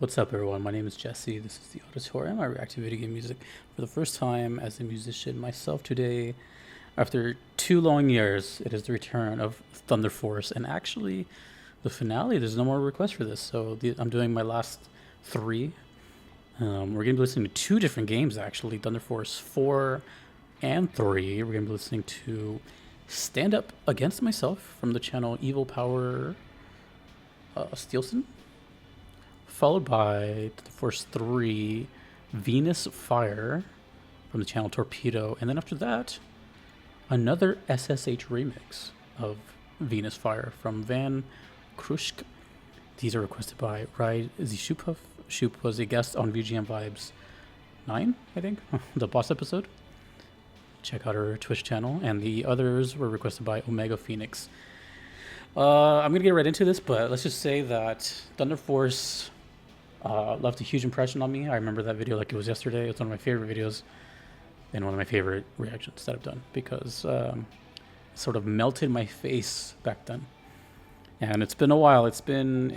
What's up, everyone? My name is Jesse. This is the Auditorium. I react to video game music for the first time as a musician myself today. After 2 long years, it is the return of Thunder Force, and actually, the finale. There's no more requests for this, so I'm doing my last 3. We're going to be listening to 2 different games, actually, Thunder Force 4 and 3. We're going to be listening to Stand Up Against Myself from the channel Evil Power Steelson, followed by the Force 3 Venus Fire from the channel Torpedo, and then after that another SSH remix of Venus Fire from Van Krushk. These are requested by ridezeshoopuf. Shoop was a guest on VGM Vibes 9, I think, the boss episode. Check out her Twitch channel, and the others were requested by Omega Phoenix. I'm gonna get right into this, but let's just say that Thunder Force left a huge impression on me. I remember that video like it was yesterday. It's one of my favorite videos and one of my favorite reactions that I've done because it sort of melted my face back then. And it's been a while. It's been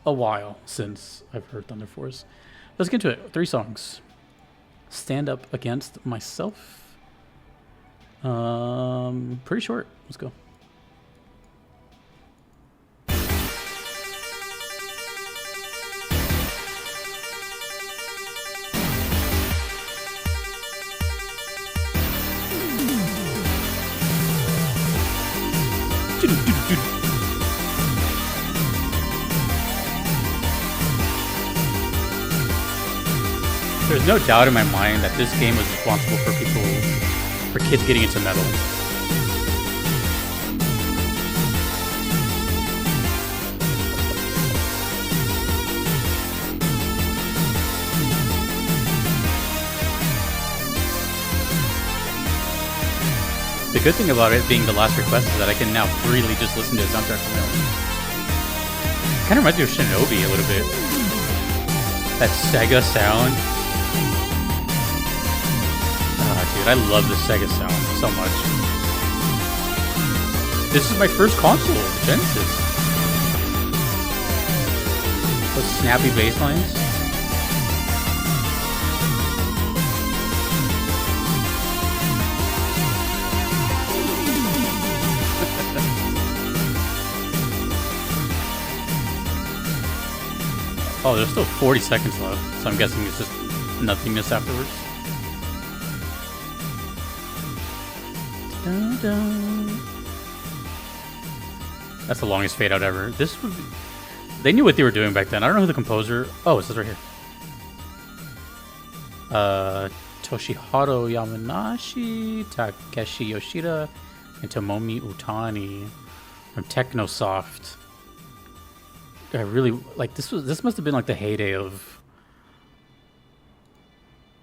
a while since I've heard Thunder Force. Let's get into it. 3 songs. Stand Up Against Myself. Pretty short. Let's go. There's no doubt in my mind that this game was responsible for kids getting into metal. The good thing about it being the last request is that I can now freely just listen to the soundtrack from now. Kind of reminds me of Shinobi a little bit. That Sega sound. Dude, I love the Sega sound so much. This is my first console, the Genesis. Those snappy bass lines. Oh, there's still 40 seconds left, so I'm guessing it's just nothingness afterwards. Dun, dun. That's the longest fade out ever. This would be... They knew what they were doing back then. I don't know who the composer... Oh, it says right here. Toshiharu Yamanashi, Takeshi Yoshida, and Tomomi Utani from Technosoft. I really like this must have been like the heyday of,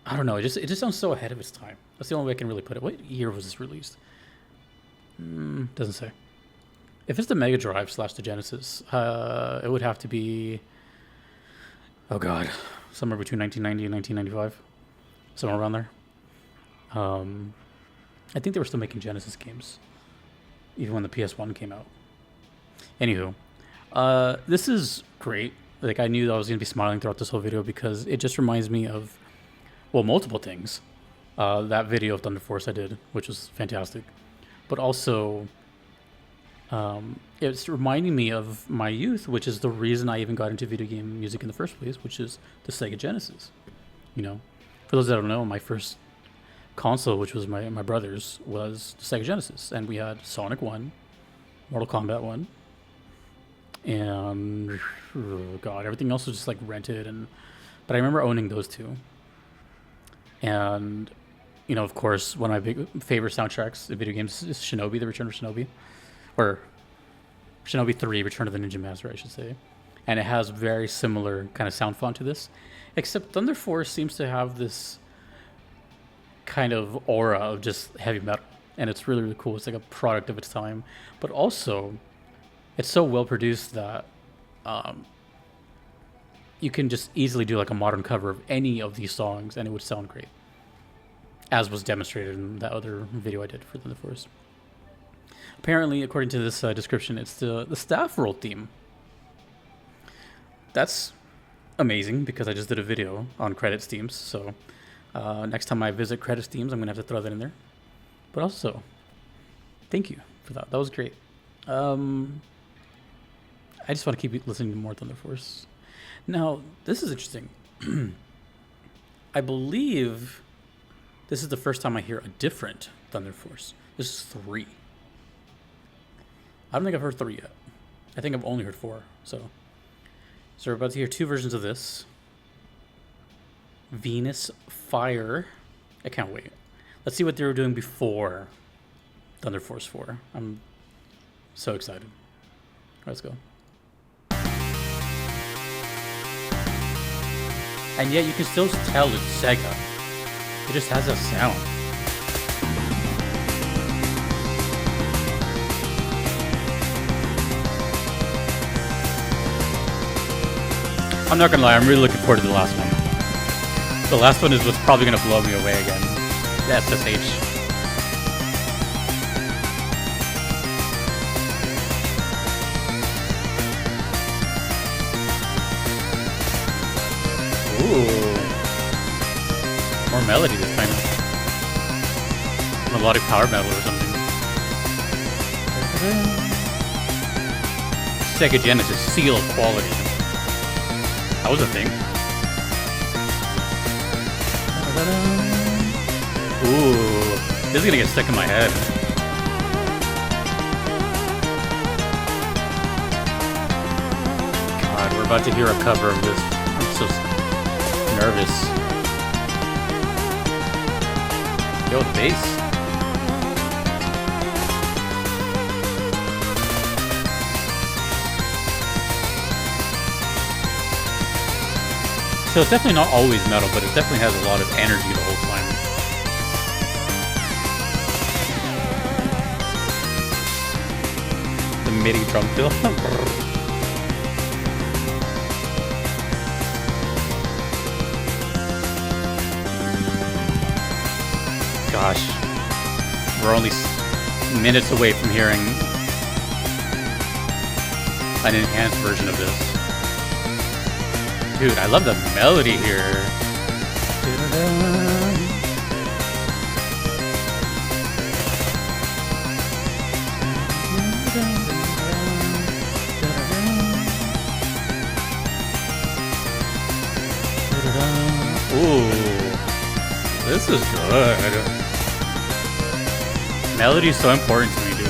I don't know, it just sounds so ahead of its time. That's the only way I can really put it. What year was this released? Doesn't say. If it's the Mega Drive / the Genesis, it would have to be, oh god, somewhere between 1990 and 1995, somewhere around there. I think they were still making Genesis games even when the PS1 came out. Anywho, this is great. Like, I knew that I was going to be smiling throughout this whole video because it just reminds me of, well, multiple things. That video of Thunder Force I did, which was fantastic. But also, it's reminding me of my youth, which is the reason I even got into video game music in the first place, which is the Sega Genesis. You know, for those that don't know, my first console, which was my brother's, was the Sega Genesis. And we had Sonic 1, Mortal Kombat 1, and oh god, everything else was just like rented, but I remember owning those 2. And you know, of course, one of my big favorite soundtracks of video games is Shinobi: The Return of Shinobi, or Shinobi 3: Return of the Ninja Master, I should say. And it has very similar kind of sound font to this, except Thunder Force seems to have this kind of aura of just heavy metal, and it's really, really cool. It's like a product of its time, but also it's so well produced that you can just easily do like a modern cover of any of these songs and it would sound great, as was demonstrated in that other video I did for Thunder Force. Apparently, according to this description, it's the staff roll theme. that's amazing because I just did a video on credit steams. So next time I visit credit steams, I'm gonna have to throw that in there. But also, thank you for that. That was great. I just want to keep listening to more Thunder Force. Now, this is interesting. I believe this is the first time I hear a different Thunder Force. This is 3. I don't think I've heard 3 yet. I think I've only heard 4. So we're about to hear 2 versions of this. Venus Fire. I can't wait. Let's see what they were doing before Thunder Force 4. I'm so excited. Let's go. And yet you can still tell it's Sega. It just has a sound. I'm not gonna lie, I'm really looking forward to the last one. The last one is what's probably gonna blow me away again. The SSH. Ooh. More melody this time. Melodic power metal or something. Sega Genesis seal of quality. That was a thing. Ooh. This is gonna get stuck in my head. God, we're about to hear a cover of this. I'm so nervous. Yo, the bass. So it's definitely not always metal, but it definitely has a lot of energy the whole time. The MIDI drum fill. Gosh, we're only minutes away from hearing an enhanced version of this. Dude, I love the melody here. Ooh, this is good. Melody is so important to me, dude.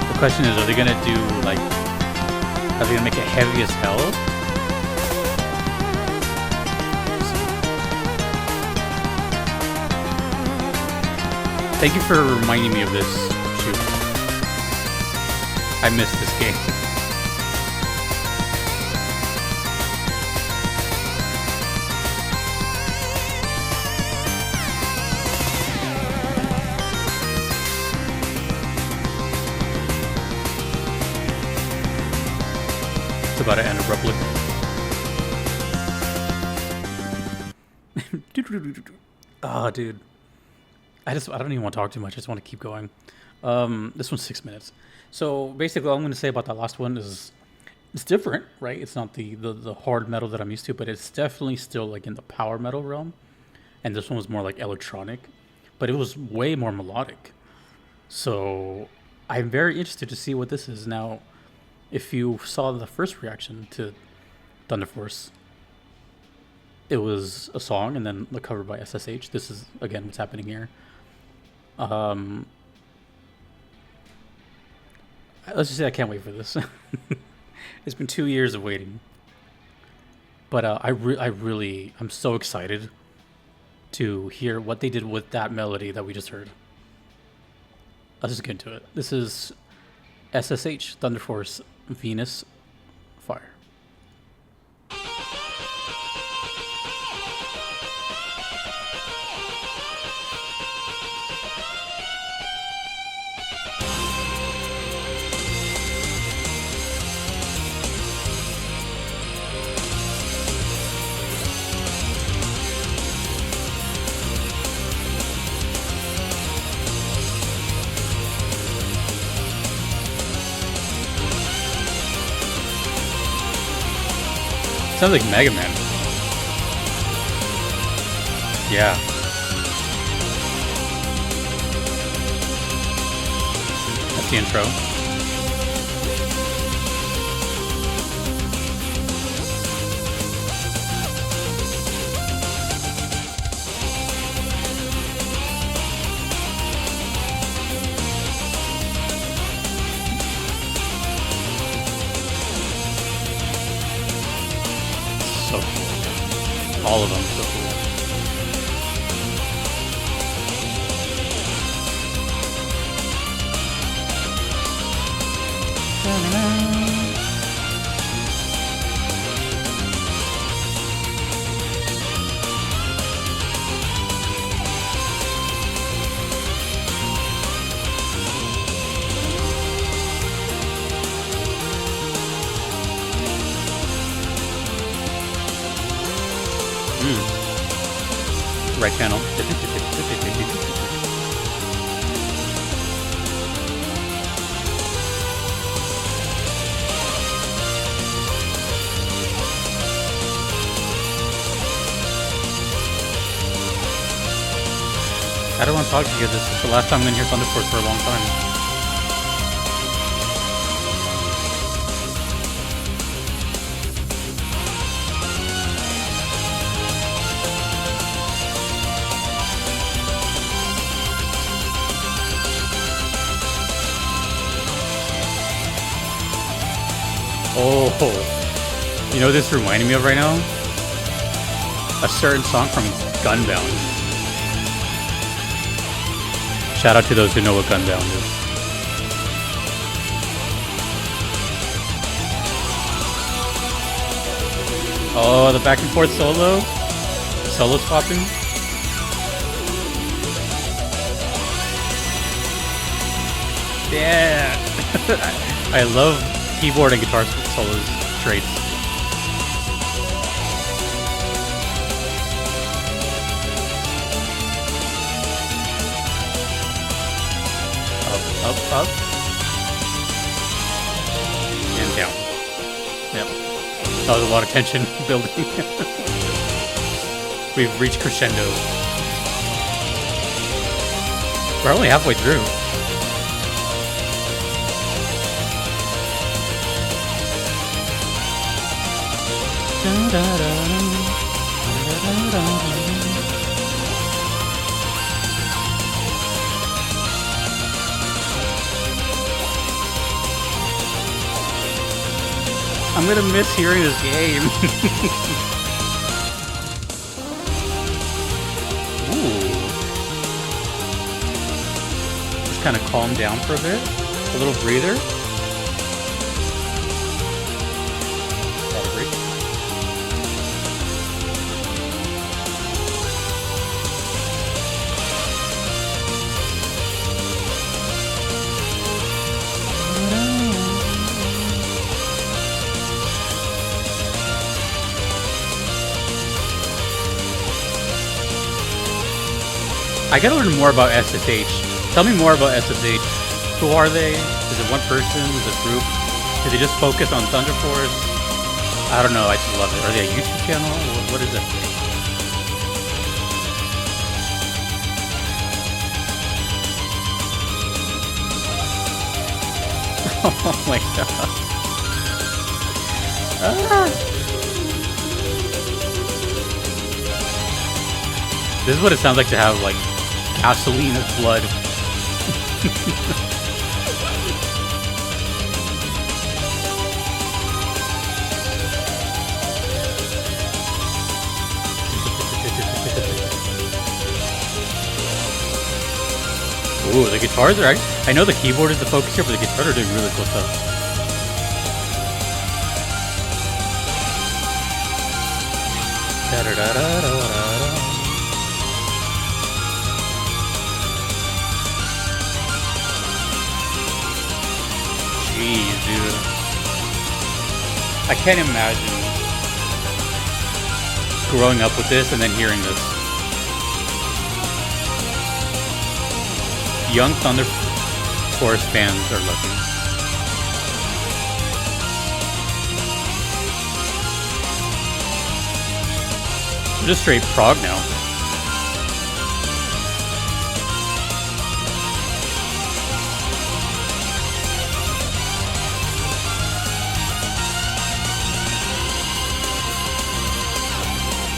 The question is, are they gonna do like, are they gonna make it heavy as hell? Thank you for reminding me of this. Shoot, I missed this game. About to end abruptly. Oh, dude. I don't even want to talk too much. I just want to keep going. This one's 6 minutes. So basically all I'm going to say about that last one is it's different, right? It's not the hard metal that I'm used to, but it's definitely still like in the power metal realm. And this one was more like electronic, but it was way more melodic. So I'm very interested to see what this is now. If you saw the first reaction to Thunder Force, it was a song and then the cover by SSH. This is, again, what's happening here. Let's just say I can't wait for this. It's been 2 years of waiting. But I'm so excited to hear what they did with that melody that we just heard. Let's just get into it. This is SSH, Thunder Force, Venus Fire. Sounds like Mega Man. Yeah. That's the intro. So cool. All of them so cool. Right channel. I don't want to talk to you. This is the last time I'm going to hear Thunder Force for a long time. Oh, you know what this reminding me of right now? A certain song from Gunbound. Shout out to those who know what Gunbound is. Oh, the back and forth solo swapping. Yeah, I love keyboard and guitar solos traits. Up, and down. Yep. That was a lot of tension building. We've reached crescendo. We're only halfway through. I'm gonna miss hearing this game. Ooh. Just kind of calm down for a bit. A little breather. I gotta learn more about SSH. Tell me more about SSH. Who are they? Is it one person? Is it a group? Do they just focus on Thunder Force? I don't know, I just love it. Are they a YouTube channel? What is it? Oh my god. Ah. This is what it sounds like to have, like, gasoline as blood. Ooh, the guitars are actually... I know the keyboard is the focus here, but the guitars are doing really cool stuff. Da-da-da-da-da-da. Jeez, dude. I can't imagine growing up with this and then hearing this. Young Thunder Force fans are lucky. just straight prog now.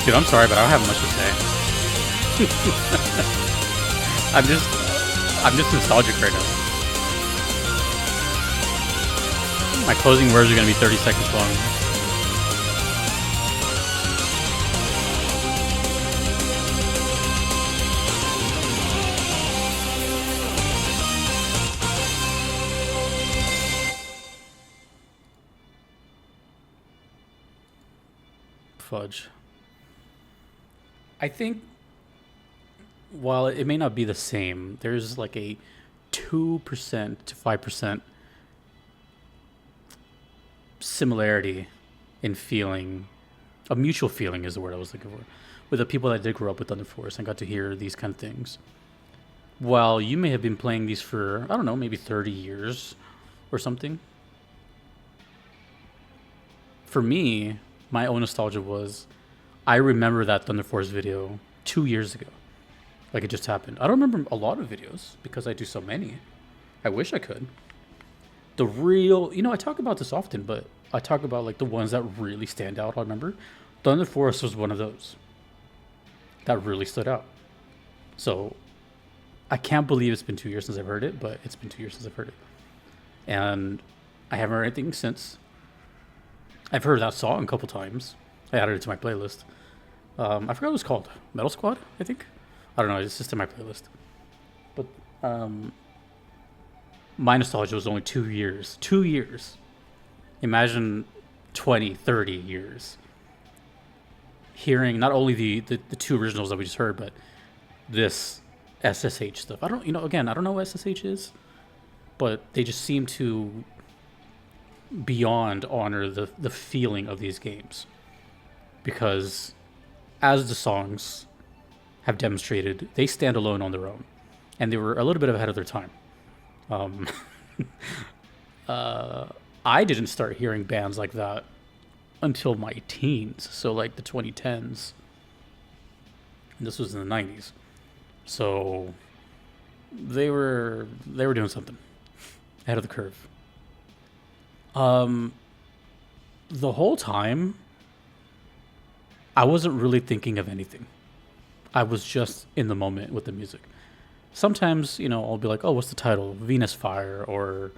Dude, I'm sorry, but I don't have much to say. I'm just nostalgic right now. My closing words are gonna be 30 seconds long. Fudge. I think while it may not be the same, there's like a 2% to 5% similarity in feeling. A mutual feeling is the word I was looking for. With the people that did grow up with Thunder Force and got to hear these kind of things. While you may have been playing these for, I don't know, maybe 30 years or something. For me, my own nostalgia was, I remember that Thunder Force video 2 years ago. Like it just happened. I don't remember a lot of videos because I do so many. I wish I could. The real, I talk about this often, but I talk about like the ones that really stand out. I remember Thunder Force was one of those that really stood out. So I can't believe it's been 2 years since I've heard it, but it's been 2 years since I've heard it. And I haven't heard anything since. I've heard that song a couple times. I added it to my playlist. I forgot what it was called. Metal Squad, I think. I don't know. It's just in my playlist. But my nostalgia was only 2 years. 2 years. Imagine 20, 30 years. Hearing not only the two originals that we just heard, but this SSH stuff. I don't know what SSH is, but they just seem to beyond honor the feeling of these games. Because as the songs have demonstrated, they stand alone on their own. And they were a little bit ahead of their time. I didn't start hearing bands like that until my teens. So like the 2010s. And this was in the 90s. So they were doing something ahead of the curve. The whole time, I wasn't really thinking of anything. I was just in the moment with the music. Sometimes, I'll be like, oh, what's the title? Venus Fire, or,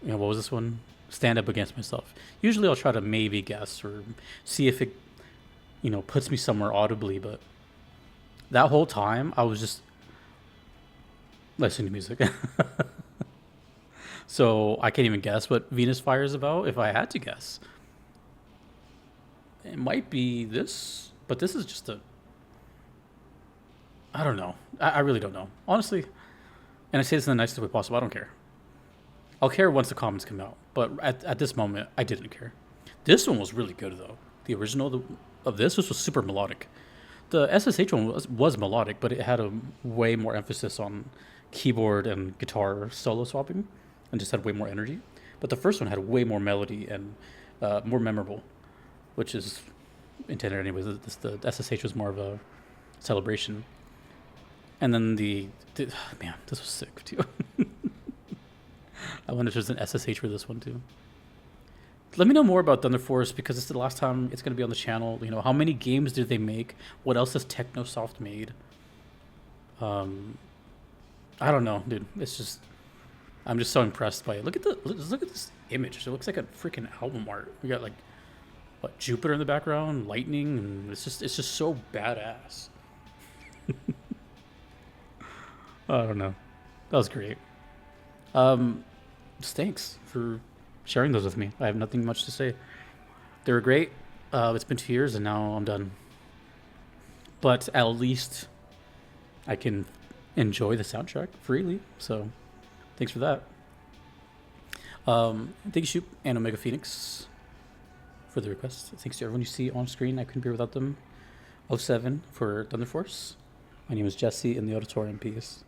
what was this one? Stand Up Against Myself. Usually I'll try to maybe guess or see if it, puts me somewhere audibly, but that whole time, I was just listening to music. So I can't even guess what Venus Fire is about if I had to guess. It might be this, but this is just I don't know. I really don't know. Honestly, and I say this in the nicest way possible, I don't care. I'll care once the comments come out. But at this moment, I didn't care. This one was really good, though. The original of this was super melodic. The SSH one was melodic, but it had a way more emphasis on keyboard and guitar solo swapping and just had way more energy. But the first one had way more melody and more memorable, which is intended anyways. The SSH was more of a celebration. And then man, this was sick too. I wonder if there's an SSH for this one too. Let me know more about Thunder Force because it's the last time it's going to be on the channel. How many games did they make? What else has Technosoft made? I don't know, dude. I'm just so impressed by it. Look at this image. It looks like a freaking album art. We got like Jupiter in the background, lightning, and it's just so badass. I don't know. That was great. Thanks for sharing those with me. I have nothing much to say. They were great. It's been 2 years and now I'm done. But at least I can enjoy the soundtrack freely. So thanks for that. Thank you, Shoop and Omega Phoenix, for the request. Thanks to everyone you see on screen. I couldn't be without them. 07 for Thunder Force. My name is Jesse in the Auditorium. Peace.